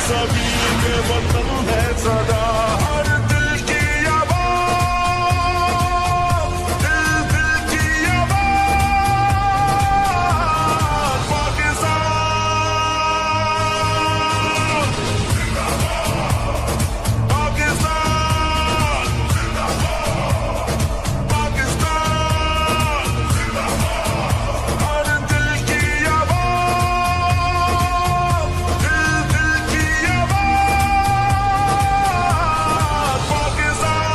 सभी के वतन है सदा हर दिल की आवाज, दिल दिल की आवाज। पाकिस्तान पाकिस्तान पाकिस्तान हर दिल की आवाज, दिल दिल की आवाज। पाकिस्तान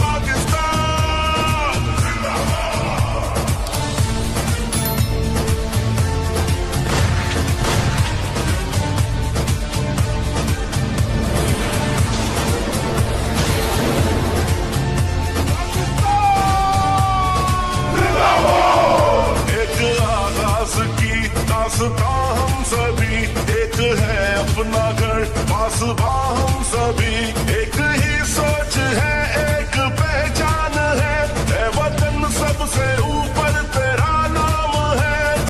पाकिस्तान एक आगाज की दास्तां हम सभी, एक है अपना घर पास